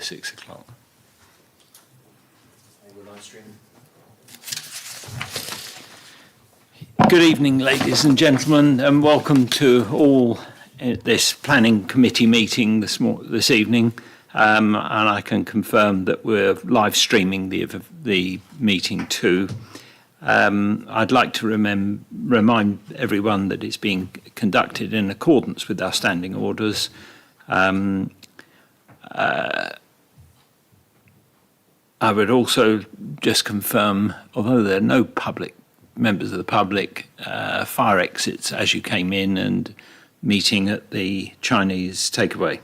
6 o'clock. Good evening, ladies and gentlemen, and welcome to all this planning committee meeting this evening. And I can confirm that we're live streaming the meeting too. I'd like to remind everyone that it's being conducted in accordance with our standing orders. I would also just confirm, although there are no members of the public, fire exits as you came in and meeting at the Chinese takeaway.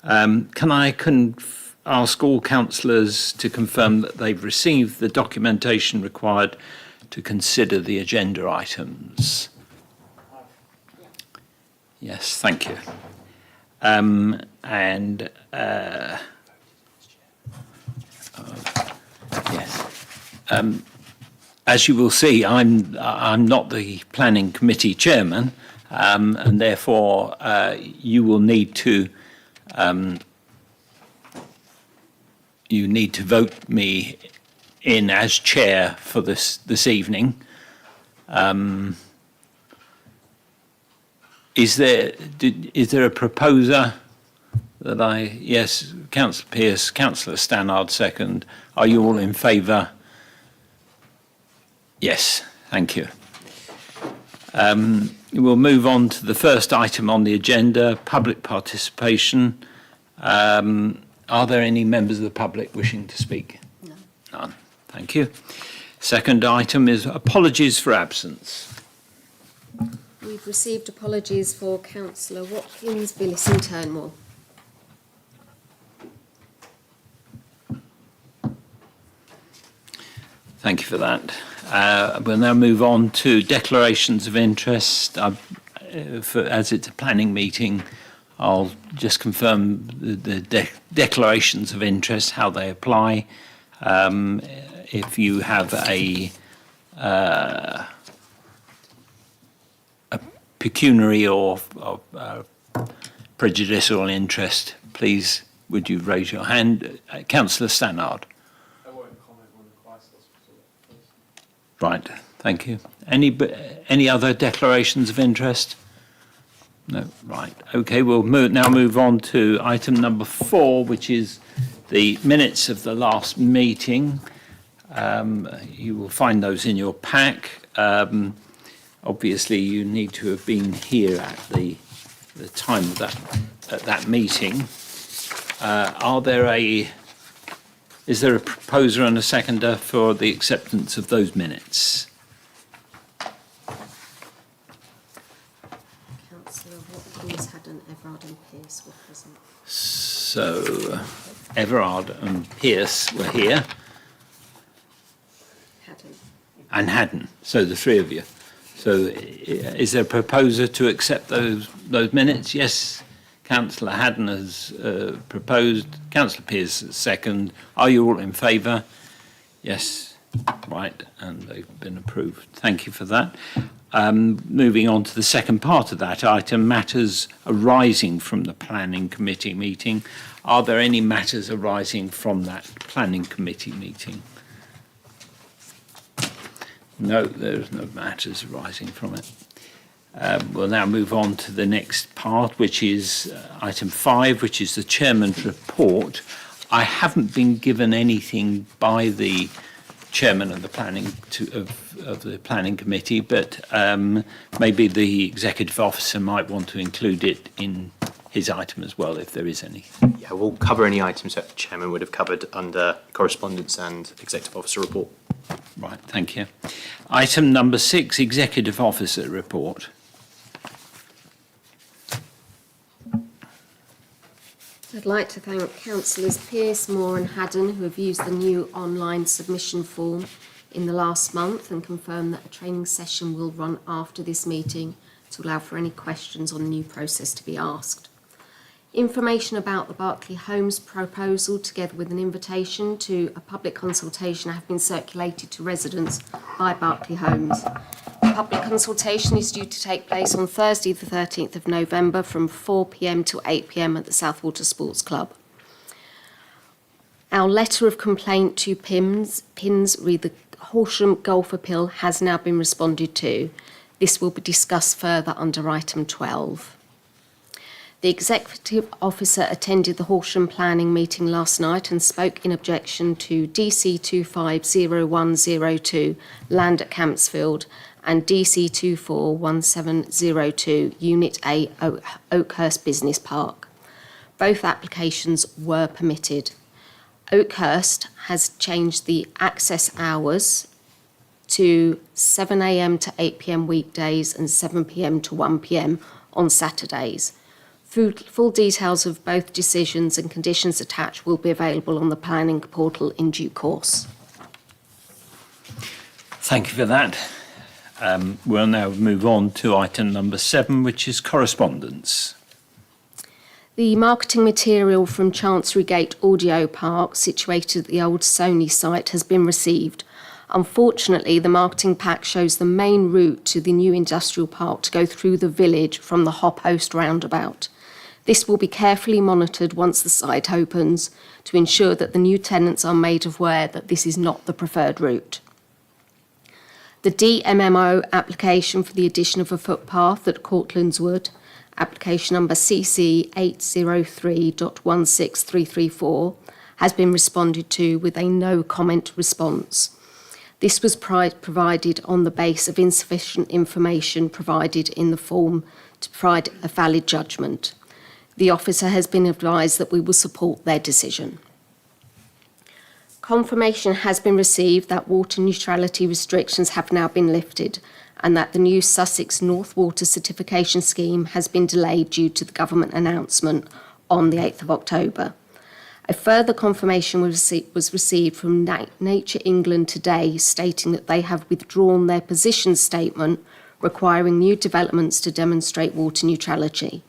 Can I ask all councillors to confirm that they've received the documentation required to consider the agenda items? Yes, thank you. Yes. As you will see, I'm not the planning committee chairman, and therefore you will need to vote me in as chair for this evening. Is there a proposer that yes, Councillor Pearce, Councillor Stannard second. Are you all in favour? Yes, thank you. We'll move on to the first item on the agenda, public participation. Are there any members of the public wishing to speak? No. None. Thank you. Second item is apologies for absence. We've received apologies for Councillor Watkins, Billis and Turnwell. Thank you for that. We'll now move on to declarations of interest. As it's a planning meeting, I'll just confirm the declarations of interest, how they apply. If you have a pecuniary or prejudicial interest, please, would you raise your hand? Councillor Stannard. Right, thank you. Any other declarations of interest? No, right. Okay, we'll now move on to item number 4, which is the minutes of the last meeting. You will find those in your pack. Obviously, you need to have been here at the time of that meeting. Is there a proposer and a seconder for the acceptance of those minutes? Councillor Watkins, Haddon, Everard and Pearce were present. So, Everard and Pearce were here. Haddon. And Haddon, so the three of you. So, is there a proposer to accept those minutes? Yes. Councillor Haddon has proposed. Councillor Pearce second. Are you all in favour? Yes. Right, and they've been approved. Thank you for that. Moving on to the second part of that item, matters arising from the planning committee meeting. Are there any matters arising from that planning committee meeting? No, there's no matters arising from it. We'll now move on to the next part, which is item 5, which is the chairman's report. I haven't been given anything by the chairman of the planning committee, but maybe the executive officer might want to include it in his item as well, if there is any. Yeah, we'll cover any items that the chairman would have covered under correspondence and executive officer report. Right, thank you. Item number 6, executive officer report. I'd like to thank Councillors Pearce, Moore and Haddon who have used the new online submission form in the last month and confirm that a training session will run after this meeting to allow for any questions on the new process to be asked. Information about the Berkeley Homes proposal together with an invitation to a public consultation have been circulated to residents by Berkeley Homes. The public consultation is due to take place on Thursday the 13th of November from 4 p.m. to 8 p.m. at the Southwater Sports Club. Our letter of complaint to PINS re the Horsham Golf Appeal has now been responded to. This will be discussed further under item 12. The Executive Officer attended the Horsham Planning meeting last night and spoke in objection to DC 250102 land at Campsfield and DC 241702 Unit A Oakhurst Business Park. Both applications were permitted. Oakhurst has changed the access hours to 7 a.m. to 8 p.m. weekdays and 7 p.m. to 1 p.m. on Saturdays. Full details of both decisions and conditions attached will be available on the planning portal in due course. Thank you for that. We'll now move on to item number 7, which is correspondence. The marketing material from Chancery Gate Audio Park, situated at the old Sony site, has been received. Unfortunately, the marketing pack shows the main route to the new industrial park to go through the village from the Hop Host roundabout. This will be carefully monitored once the site opens to ensure that the new tenants are made aware that this is not the preferred route. The DMMO application for the addition of a footpath at Cortlands Wood, application number CC 803.16334, has been responded to with a no comment response. This was provided on the basis of insufficient information provided in the form to provide a valid judgment. The officer has been advised that we will support their decision. Confirmation has been received that water neutrality restrictions have now been lifted and that the new Sussex North Water Certification Scheme has been delayed due to the government announcement on the 8th of October. A further confirmation was received from Nature England today, stating that they have withdrawn their position statement requiring new developments to demonstrate water neutrality.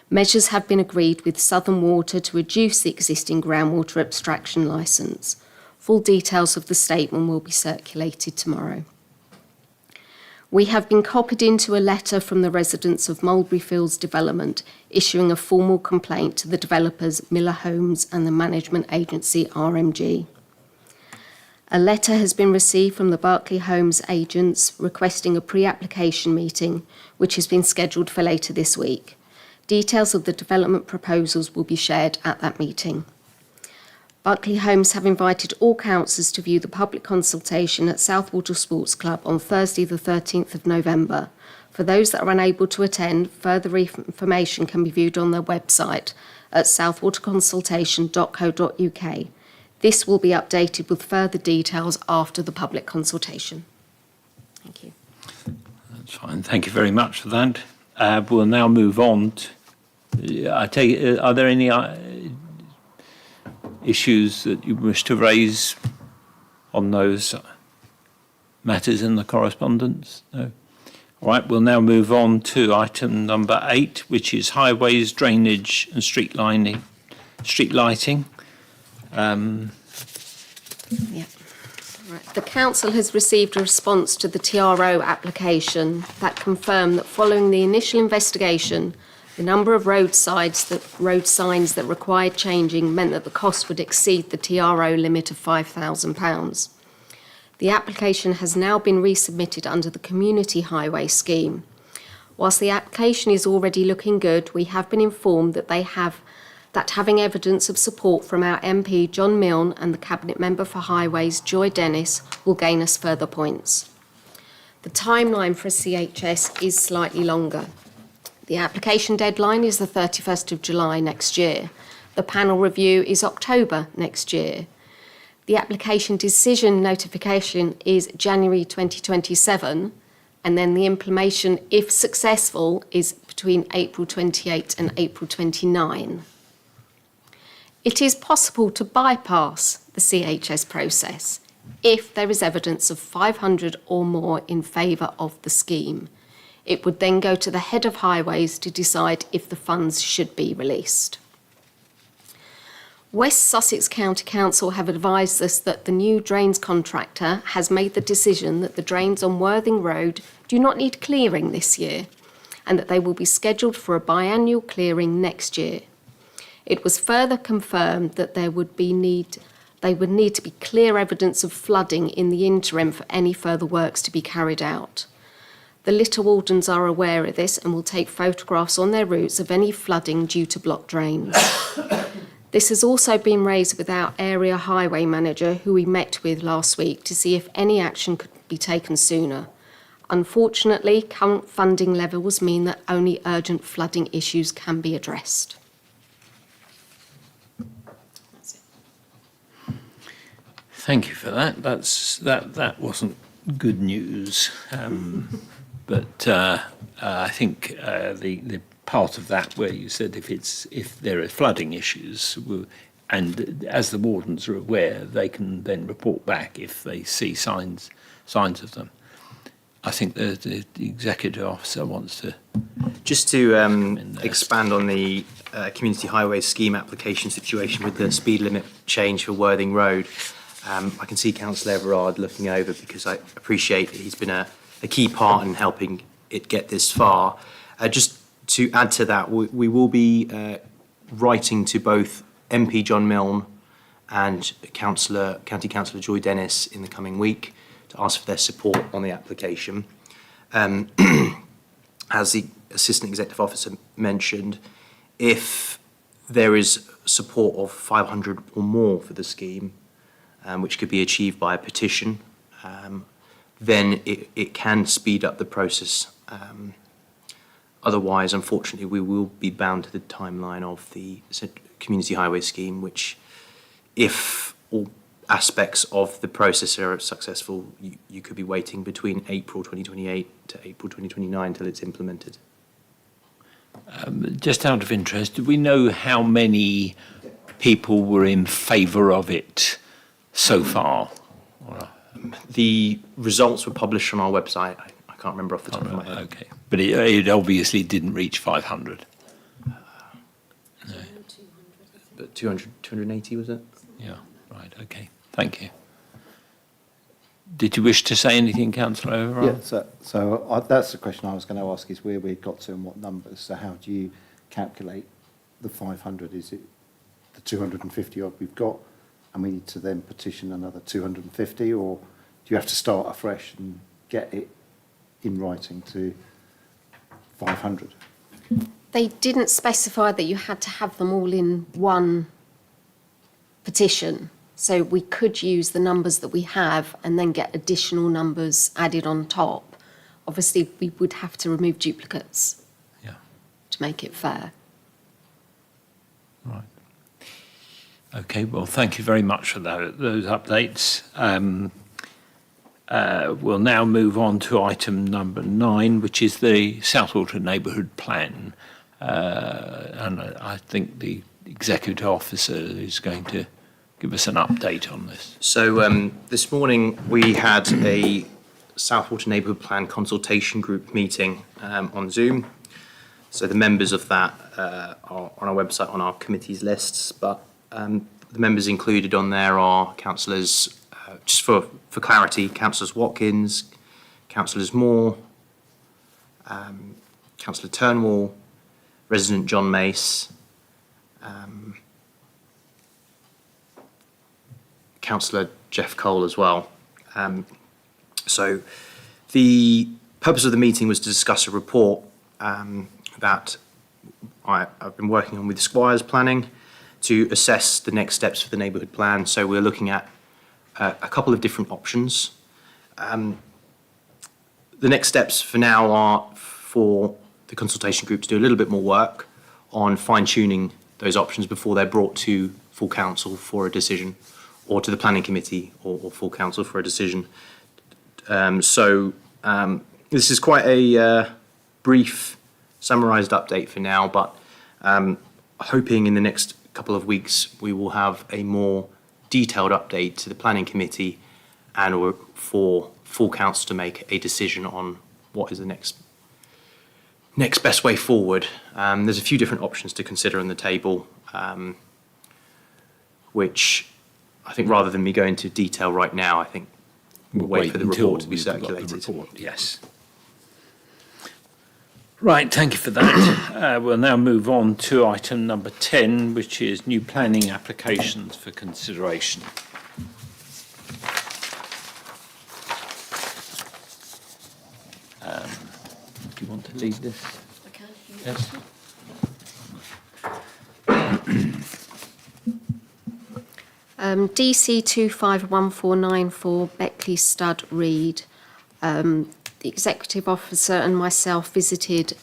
Measures have been agreed with Southern Water to reduce the existing groundwater abstraction licence. Full details of the statement will be circulated tomorrow. We have been copied into a letter from the residents of Mulberry Fields Development issuing a formal complaint to the developers Miller Homes and the management agency RMG. A letter has been received from the Berkeley Homes agents requesting a pre-application meeting, which has been scheduled for later this week. Details of the development proposals will be shared at that meeting. Berkeley Homes have invited all councillors to view the public consultation at Southwater Sports Club on Thursday the 13th of November. For those that are unable to attend, further information can be viewed on their website at southwaterconsultation.co.uk. This will be updated with further details after the public consultation. Thank you. That's fine. Thank you very much for that. We'll now move on to, are there any issues that you wish to raise on those matters in the correspondence? No? All right, we'll now move on to item number 8, which is highways, drainage and street lighting. The Council has received a response to the TRO application that confirmed that following the initial investigation, the number of road signs that required changing meant that the cost would exceed the TRO limit of £5,000. The application has now been resubmitted under the Community Highway Scheme. Whilst the application is already looking good, we have been informed that having evidence of support from our MP John Milne and the Cabinet Member for Highways Joy Dennis will gain us further points. The timeline for a CHS is slightly longer. The application deadline is the 31st of July next year. The panel review is October next year. The application decision notification is January 2027, and then the implementation, if successful, is between April 28 and April 29. It is possible to bypass the CHS process if there is evidence of 500 or more in favour of the scheme. It would then go to the head of highways to decide if the funds should be released. West Sussex County Council have advised us that the new drains contractor has made the decision that the drains on Worthing Road do not need clearing this year and that they will be scheduled for a biannual clearing next year. It was further confirmed that there would be need They would need to be clear evidence of flooding in the interim for any further works to be carried out. The litter wardens are aware of this and will take photographs on their routes of any flooding due to blocked drains. This has also been raised with our area highway manager, who we met with last week, to see if any action could be taken sooner. Unfortunately, current funding levels mean that only urgent flooding issues can be addressed. That's it. Thank you for that. That wasn't good news. But I think the part of that where you said if there are flooding issues, and as the wardens are aware, they can then report back if they see signs of them. I think the executive officer wants to. Just to expand on the community highway scheme application situation with the speed limit change for Worthing Road, I can see Councillor Everard looking over, because I appreciate that he's been a key part in helping it get this far. Just to add to that, we will be writing to both MP John Milne and County Councillor Joy Dennis in the coming week to ask for their support on the application. As the Assistant Executive Officer mentioned, if there is support of 500 or more for the scheme, which could be achieved by a petition, then it can speed up the process. Otherwise, unfortunately, we will be bound to the timeline of the community highway scheme, which, if all aspects of the process are successful, you could be waiting between April 2028 to April 2029 till it's implemented. Just out of interest, do we know how many people were in favour of it so far? The results were published on our website. I can't remember off the top of my head. Okay, but it obviously didn't reach 500. No. But 280, was it? Yeah, right, okay. Thank you. Did you wish to say anything, Councillor Overall? Yeah, so that's the question I was going to ask, is where we got to and what numbers. So how do you calculate the 500? Is it the 250 odd we've got, and we need to then petition another 250, or do you have to start afresh and get it in writing to 500? They didn't specify that you had to have them all in one petition. So we could use the numbers that we have and then get additional numbers added on top. Obviously, we would have to remove duplicates to make it fair. Right. Okay, well, thank you very much for those updates. We'll now move on to item number 9, which is the South Water Neighbourhood Plan. And I think the Executive Officer is going to give us an update on this. So this morning we had a South Water Neighbourhood Plan consultation group meeting on Zoom. So the members of that are on our website on our committees lists, but the members included on there are councillors, just for clarity, councillors Watkins, councillors Moore, councillor Turnwall, resident John Mace, councillor Jeff Cole as well. So the purpose of the meeting was to discuss a report that I've been working on with Squires Planning to assess the next steps for the neighbourhood plan. So we're looking at a couple of different options. The next steps for now are for the consultation group to do a little bit more work on fine-tuning those options before they're brought to full council for a decision, or to the planning committee or full council for a decision. This is quite a brief summarised update for now, but hoping in the next couple of weeks we will have a more detailed update to the planning committee and or for full council to make a decision on what is the next best way forward. There's a few different options to consider on the table, which I think rather than me go into detail right now, I think we'll wait for the report to be circulated. Yes. Right, thank you for that. We'll now move on to item number 10, which is new planning applications for consideration. Do you want to lead this? Yes. DC 251494 Beckley Stud Reed. The executive officer and myself visited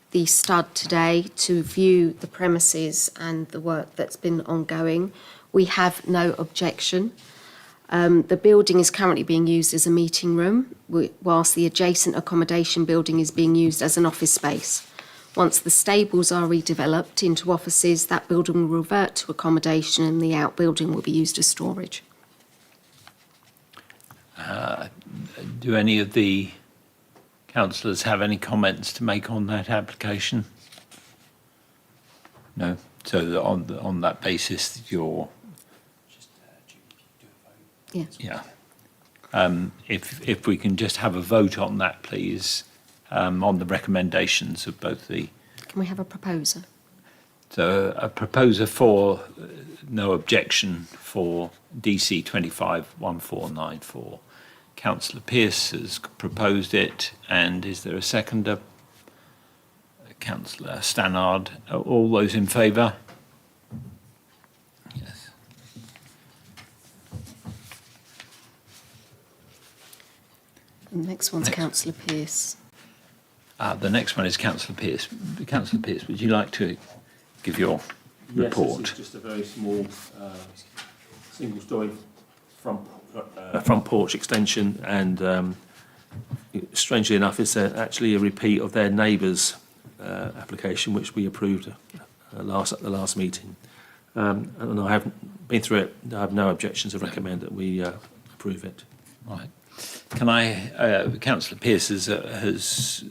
the stud today to view the premises and the work that's been ongoing. We have no objection. The building is currently being used as a meeting room, whilst the adjacent accommodation building is being used as an office space. Once the stables are redeveloped into offices, that building will revert to accommodation and the outbuilding will be used as storage. Do any of the councillors have any comments to make on that application? No? So on that basis, you're... Yeah. Yeah. If we can just have a vote on that, please, on the recommendations of both the... Can we have a proposer? So a proposer for no objection for DC 251494. Councillor Pearce has proposed it, and is there a seconder? Councillor Stannard. All those in favour? Yes. And the next one's Councillor Pearce. The next one is Councillor Pearce. Councillor Pearce, would you like to give your report? Yes, this is just a very small single-storey front porch extension, and strangely enough, it's actually a repeat of their neighbour's application, which we approved at the last meeting. And I haven't been through it. I have no objections. I recommend that we approve it. Right. Can I, Councillor Pearce has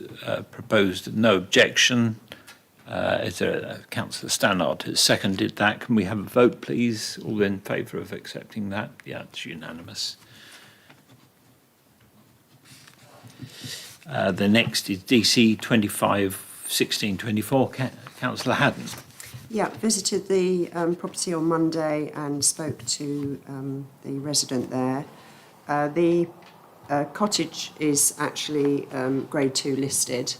proposed no objection. Is there Councillor Stannard has seconded that? Can we have a vote, please? All in favour of accepting that? Yeah, it's unanimous. The next is DC 251624. Councillor Haddon. Yeah, visited the property on Monday and spoke to the resident there. The cottage is actually Grade 2 listed,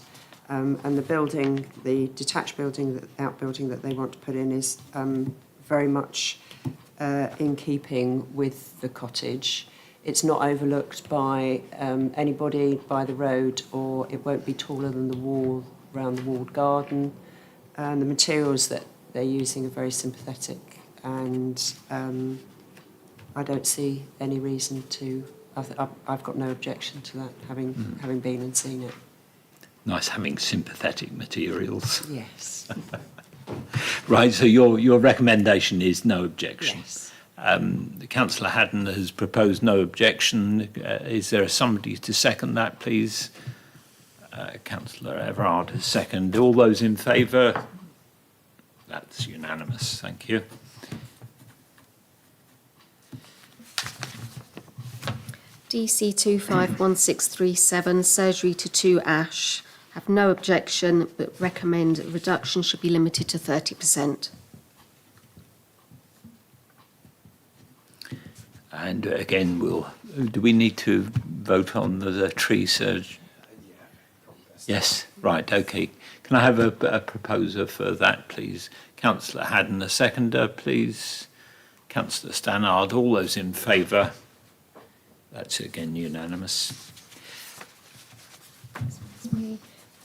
and the building, the detached building, the outbuilding that they want to put in is very much in keeping with the cottage. It's not overlooked by anybody by the road, or it won't be taller than the wall around the walled garden. And the materials that they're using are very sympathetic, and I don't see any reason to. I've got no objection to that, having been and seen it. Nice having sympathetic materials. Yes. Right, so your recommendation is no objection. Yes. Councillor Haddon has proposed no objection. Is there somebody to second that, please? Councillor Everard has seconded. All those in favour? That's unanimous. Thank you. DC 251637, surgery to 2 Ash. Have no objection, but recommend reduction should be limited to 30%. And again, do we need to vote on the tree surge? Yes, right, okay. Can I have a proposer for that, please? Councillor Haddon, a seconder, please. Councillor Stannard, all those in favour? That's again unanimous.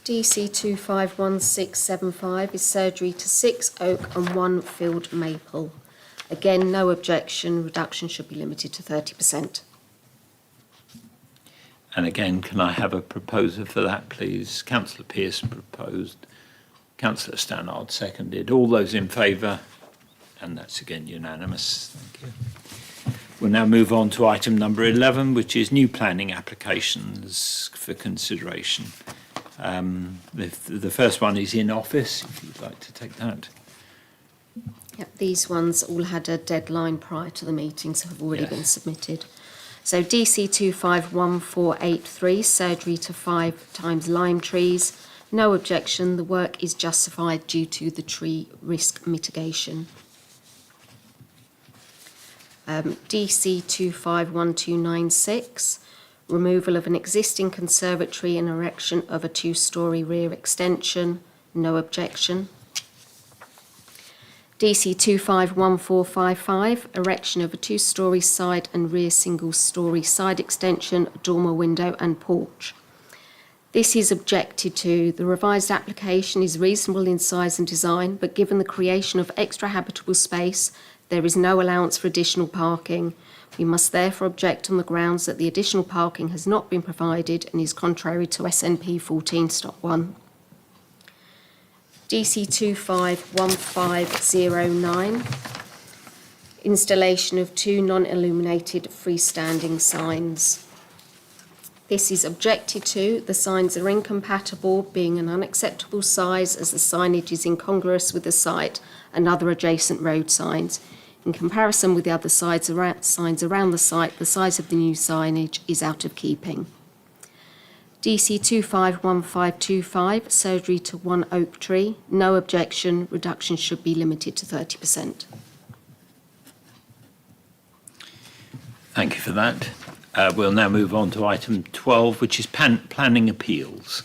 DC 251675 is surgery to 6 Oak and 1 Field Maple. Again, no objection, reduction should be limited to 30%. And again, can I have a proposer for that, please? Councillor Pearce proposed. Councillor Stannard seconded. All those in favour? And that's again unanimous. Thank you. We'll now move on to item number 11, which is new planning applications for consideration. The first one is in office, if you'd like to take that. Yep, these ones all had a deadline prior to the meeting, so have already been submitted. So DC 251483, surgery to 5 times lime trees. No objection. The work is justified due to the tree risk mitigation. DC 251296, removal of an existing conservatory and erection of a 2-storey rear extension. No objection. DC 251455, erection of a 2-storey side and rear single-storey side extension, dormer window and porch. This is objected to. The revised application is reasonable in size and design, but given the creation of extra habitable space, there is no allowance for additional parking. We must therefore object on the grounds that the additional parking has not been provided and is contrary to SNP 14-1. DC 251509, installation of 2 non-illuminated freestanding signs. This is objected to. The signs are incompatible, being an unacceptable size as the signage is incongruous with the site and other adjacent road signs. In comparison with the other signs around the site, the size of the new signage is out of keeping. DC 251525, surgery to 1 oak tree. No objection. Reduction should be limited to 30%. Thank you for that. We'll now move on to item 12, which is planning appeals.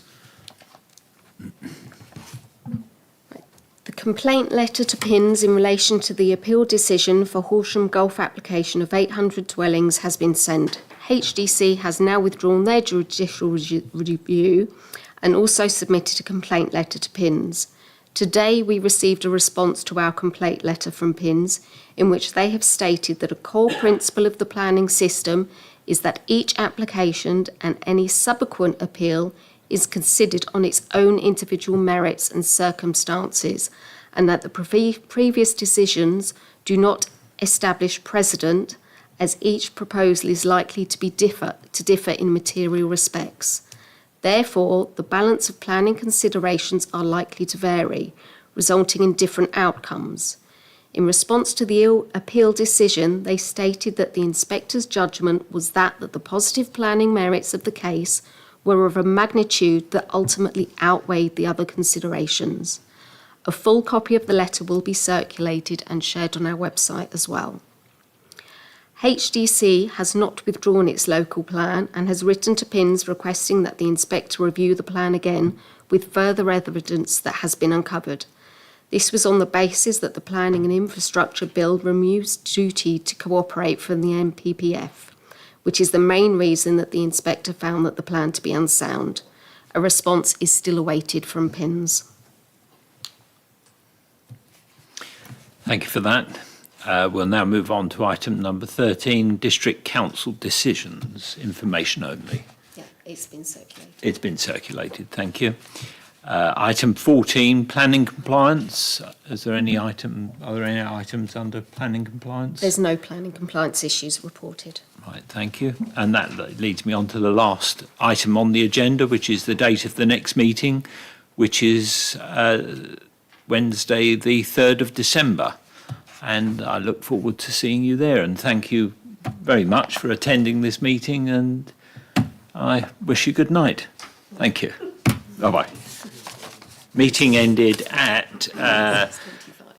The complaint letter to PINS in relation to the appeal decision for Horsham Golf application of 800 dwellings has been sent. HDC has now withdrawn their judicial review and also submitted a complaint letter to PINS. Today we received a response to our complaint letter from PINS in which they have stated that a core principle of the planning system is that each application and any subsequent appeal is considered on its own individual merits and circumstances, and that the previous decisions do not establish precedent, as each proposal is likely to differ in material respects. Therefore, the balance of planning considerations are likely to vary, resulting in different outcomes. In response to the appeal decision, they stated that the inspector's judgment was that the positive planning merits of the case were of a magnitude that ultimately outweighed the other considerations. A full copy of the letter will be circulated and shared on our website as well. HDC has not withdrawn its local plan and has written to PINS requesting that the inspector review the plan again with further evidence that has been uncovered. This was on the basis that the Planning and Infrastructure Bill removes duty to cooperate from the NPPF, which is the main reason that the inspector found that the plan to be unsound. A response is still awaited from PINS. Thank you for that. We'll now move on to item number 13, District Council decisions, information only. Yeah, it's been circulated. It's been circulated, thank you. Item 14, planning compliance. Are there any items under planning compliance? There's no planning compliance issues reported. Right, thank you. And that leads me on to the last item on the agenda, which is the date of the next meeting, which is Wednesday, the 3rd of December. And I look forward to seeing you there. And thank you very much for attending this meeting. And I wish you good night. Thank you. Bye-bye. Meeting ended at